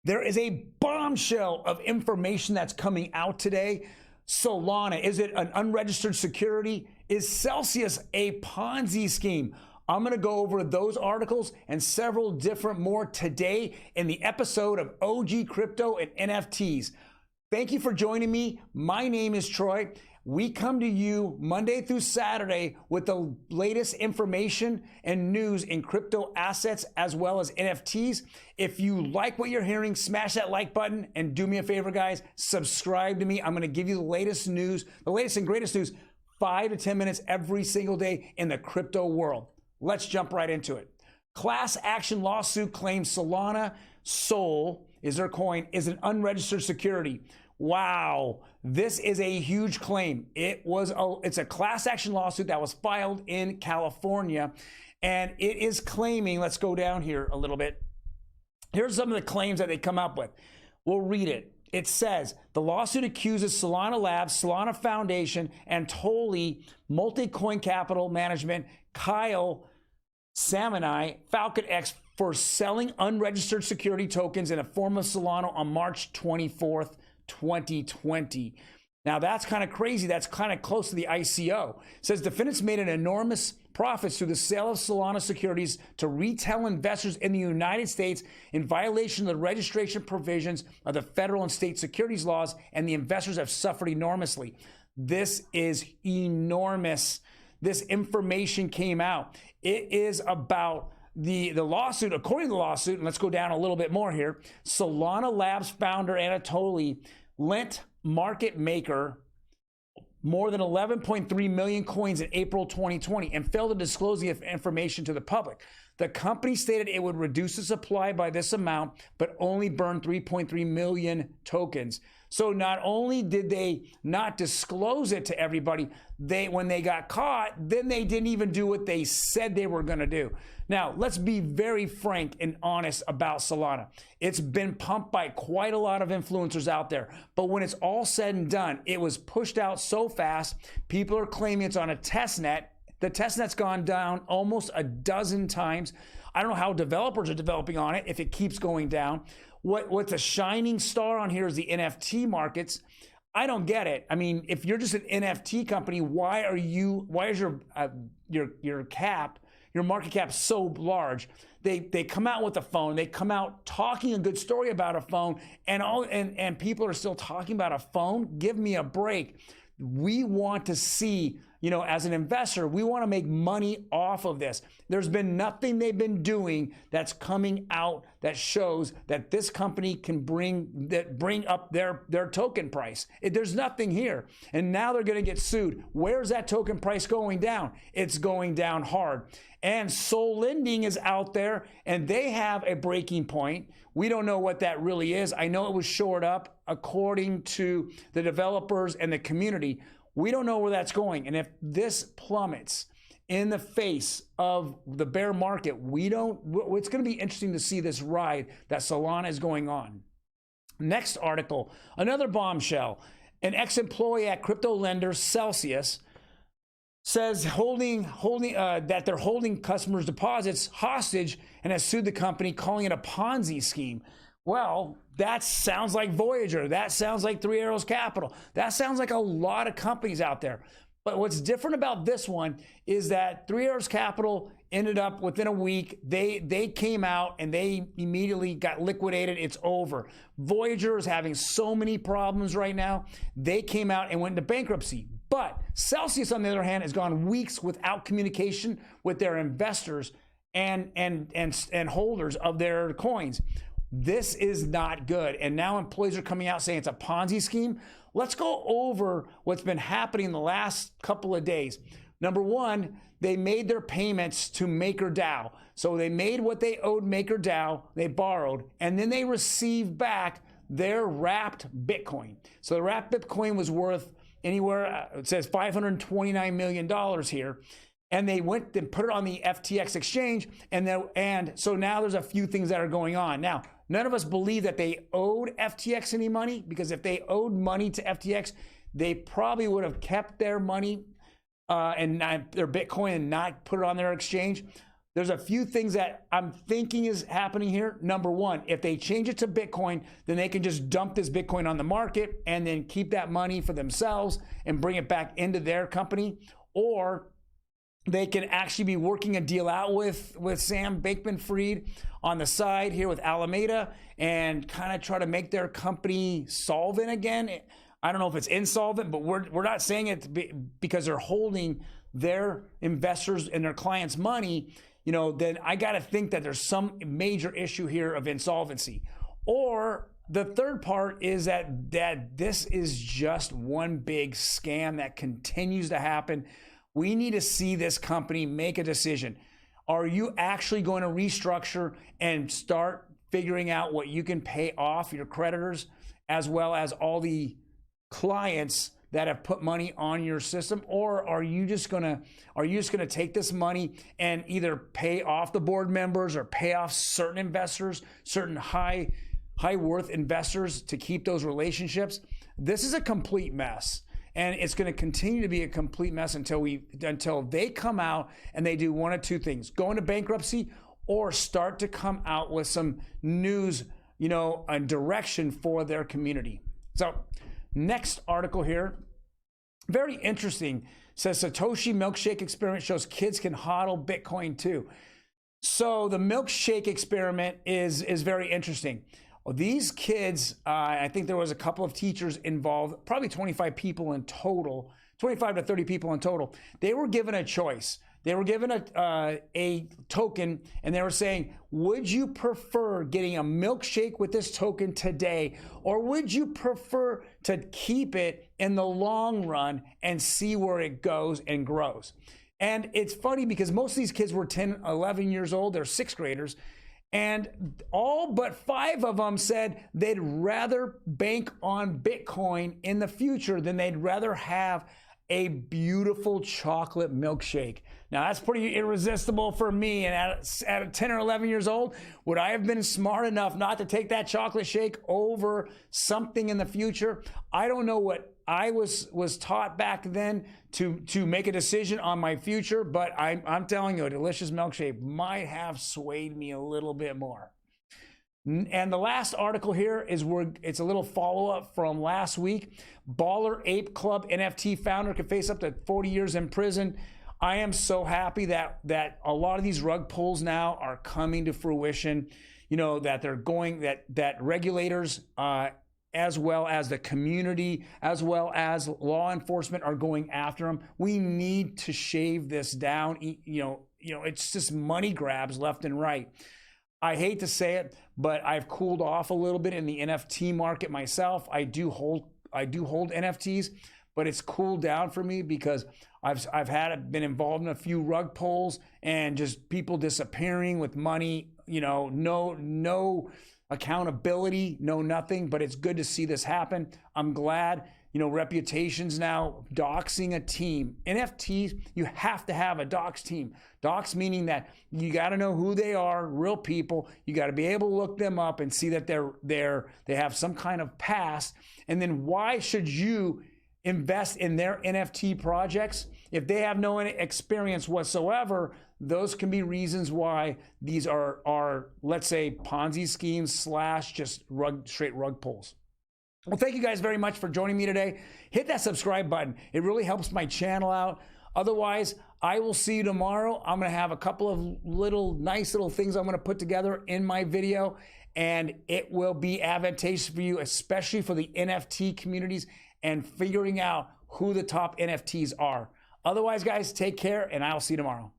There is a bombshell of information that's coming out today. Solana, is it an unregistered security? Is Celsius a Ponzi scheme? I'm going to go over those articles and several different more today in the episode of OG Crypto and NFTs. Thank you for joining me. My name is Troy. We come to you Monday through Saturday with the latest information and news in crypto assets as well as NFTs. If you like what you're hearing, smash that like button and do me a favor, guys, subscribe to me. I'm going to give you the latest news, the latest and greatest news, 5 to 10 minutes every single day in the crypto world. Let's jump right into it. Class action lawsuit claims Solana Sol is their coin is an unregistered security. Wow, this is a huge claim. It's a class action lawsuit that was filed in California, and it is claiming, let's go down here a little bit. Here's some of the claims that they come up with. We'll read it. It says, the lawsuit accuses Solana Labs, Solana Foundation, and Tolly Multi-Coin Capital Management, Kyle Salmoni, Falcon X, for selling unregistered security tokens in a form of Solana on March 24th, 2020. Now that's kind of crazy. That's kind of close to the ICO. It says defendants made an enormous profits through the sale of Solana securities to retail investors in the United States in violation of the registration provisions of the federal and state securities laws, and the investors have suffered enormously. This is enormous. This information came out. It is about the lawsuit. According to the lawsuit, and let's go down a little bit more here, Solana Labs founder Anatoly lent market maker more than 11.3 million coins in April 2020 and failed to disclose the information to the public. The company stated it would reduce the supply by this amount, but only burn 3.3 million tokens. So not only did they not disclose it to everybody, when they got caught, then they didn't even do what they said they were going to do. Now, let's be very frank and honest about Solana. It's been pumped by quite a lot of influencers out there, but when it's all said and done, it was pushed out so fast. People are claiming it's on a test net. The test net's gone down almost a dozen times. I don't know how developers are developing on it if it keeps going down. What's a shining star on here is the NFT markets. I don't get it. I mean, if you're just an NFT company, why is your market cap so large? They come out with a phone. They come out talking a good story about a phone, and people are still talking about a phone. Give me a break. We want to see, as an investor, we want to make money off of this. There's been nothing they've been doing that's coming out that shows that this company can bring up their token price. There's nothing here. And now they're going to get sued. Where's that token price going down? It's going down hard. And Sol Lending is out there, and they have a breaking point. We don't know what that really is. I know it was shored up according to the developers and the community. We don't know where that's going. And if this plummets in the face of the bear market, it's going to be interesting to see this ride that Solana is going on. Next article, another bombshell. An ex-employee at crypto lender Celsius says that they're holding customers' deposits hostage and has sued the company, calling it a Ponzi scheme. Well, that sounds like Voyager. That sounds like Three Arrows Capital. That sounds like a lot of companies out there. But what's different about this one is that Three Arrows Capital ended up within a week. They came out and they immediately got liquidated. It's over. Voyager is having so many problems right now. They came out and went into bankruptcy. But Celsius, on the other hand, has gone weeks without communication with their investors and holders of their coins. This is not good. And now employees are coming out saying it's a Ponzi scheme. Let's go over what's been happening the last couple of days. Number one, they made their payments to MakerDAO. So they made what they owed MakerDAO, they borrowed, and then they received back their wrapped Bitcoin. So the wrapped Bitcoin was worth anywhere, it says $529 million here. And they went and put it on the FTX exchange. And so now there's a few things that are going on. Now, none of us believe that they owed FTX any money, because if they owed money to FTX, they probably would have kept their money and their Bitcoin and not put it on their exchange. There's a few things that I'm thinking is happening here. Number one, if they change it to Bitcoin, then they can just dump this Bitcoin on the market and then keep that money for themselves and bring it back into their company. Or they can actually be working a deal out with Sam Bankman-Fried on the side here with Alameda and kind of try to make their company solvent again. I don't know if it's insolvent, but we're not saying it because they're holding their investors and their clients' money. Then I got to think that there's some major issue here of insolvency. Or the third part is that this is just one big scam that continues to happen. We need to see this company make a decision. Are you actually going to restructure and start figuring out what you can pay off your creditors, as well as all the clients that have put money on your system? Or are you just gonna take this money and either pay off the board members or pay off certain investors, certain high worth investors, to keep those relationships? This is a complete mess, and it's going to continue to be a complete mess until they come out and they do one of two things: go into bankruptcy or start to come out with some news, a direction for their community. So next article here, very interesting, says Satoshi Milkshake Experiment shows kids can hodl Bitcoin too. So the Milkshake Experiment is very interesting. Well, these kids, I think there was a couple of teachers involved, probably 25 people in total, 25 to 30 people in total. They were given a choice. They were given a token, and they were saying, would you prefer getting a milkshake with this token today, or would you prefer to keep it in the long run and see where it goes and grows? And it's funny because most of these kids were 10, 11 years old. They're sixth graders. And all but 5 of them said they'd rather bank on Bitcoin in the future than they'd rather have a beautiful chocolate milkshake. Now, that's pretty irresistible for me. And at 10 or 11 years old, would I have been smart enough not to take that chocolate shake over something in the future? I don't know what I was taught back then to make a decision on my future, but I'm telling you, a delicious milkshake might have swayed me a little bit more. And the last article here is it's a little follow-up from last week. Boller Ape Club NFT founder could face up to 40 years in prison. I am so happy that a lot of these rug pulls now are coming to fruition. That they're going, that regulators, as well as the community, as well as law enforcement, are going after them. We need to shave this down. It's just money grabs left and right. I hate to say it, but I've cooled off a little bit in the NFT market myself. I do hold NFTs, but it's cooled down for me because I've been involved in a few rug pulls and just people disappearing with money. No accountability, no nothing. But it's good to see this happen. I'm glad. Reputations now, doxing a team. NFTs, you have to have a dox team. Dox meaning that you got to know who they are, real people. You got to be able to look them up and see that they have some kind of past. And then why should you invest in their NFT projects? If they have no experience whatsoever, those can be reasons why these are let's say, Ponzi schemes / just straight rug pulls. Well, thank you guys very much for joining me today. Hit that subscribe button. It really helps my channel out. Otherwise, I will see you tomorrow. I'm going to have a couple of nice little things I'm going to put together in my video, and it will be advantageous for you, especially for the NFT communities and figuring out who the top NFTs are. Otherwise, guys, take care, and I'll see you tomorrow.